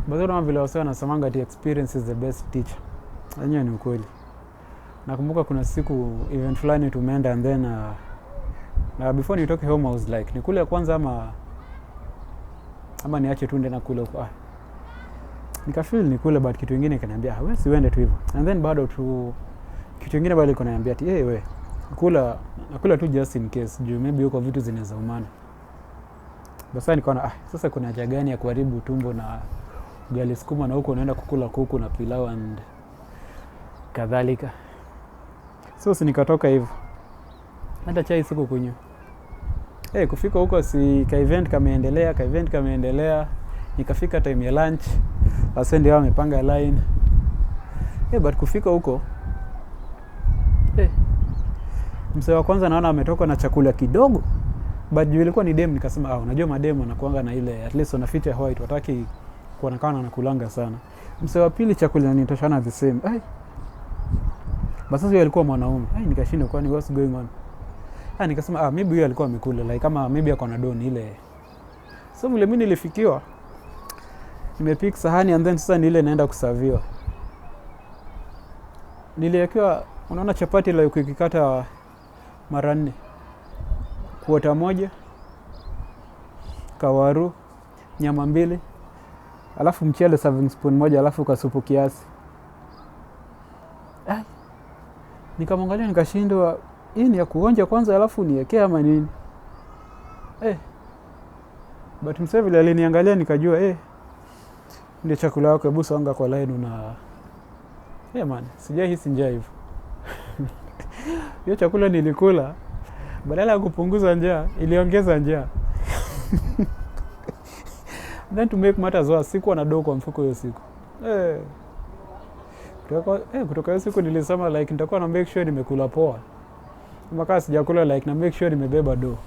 Bazo kama vile wasema nasemanga ati experience is the best teacher. Yenyewe ni ukweli. Nakumbuka kuna siku event fulani tumeenda and then na before nitoke home I was like nikule kwanza ama niache tu nenda kule huko. Nikafeel nikule but kitu kingine kaniambia wewe si uende tu hivyo. And then bado tu kitu kingine bado kaniambia ati wewe nakula tu just in case juu maybe huko vitu zinaweza umana. Basi nikaona sasa kuna haja gani ya kuharibu tumbo na ugali sukuma na huko unaenda kukula kuku na pilau and kadhalika. So nikatoka hivyo. Hata chai siku kunywa. Kufika huko si ka event kameendelea. Nikafika time ya lunch. Wase ndio wamepanga line. But kufika huko msee wa kwanza naona ametoka na chakula kidogo. But juu ilikuwa ni dem nikasema unajua mademu wanakuanga na ile at least wanaficha white wataki kuonekana na kulanga sana. Msee wa pili chakula ni toshana the same. Basi yeye alikuwa mwanaume. Nikashindwa kwani what's going on? Nikasema maybe yeye alikuwa amekula like kama maybe ako na doni ile. So vile mimi nilifikiwa nimepick sahani and then sasa ni ile naenda kusaviwa. Niliwekewa unaona chapati ile ukikata mara 4. Kuota moja, kawaru, nyama 2, alafu mchele serving spoon moja, alafu kasupu kiasi. Nikamwangalia nikashindwa hii ni ya kuonja kwanza alafu niwekea ama nini? But msee vile aliniangalia nikajua ndio chakula yako, hebu songa kwa line una man, sijahisi njaa hivyo. Hiyo chakula nilikula badala ya kupunguza njaa iliongeza njaa. Then to make matters worse, sikuwa na dogo kwa mfuko hiyo siku. Kutoka hiyo siku nilisema like nitakuwa na make sure nimekula poa. Kama sijakula like na make sure nimebeba do.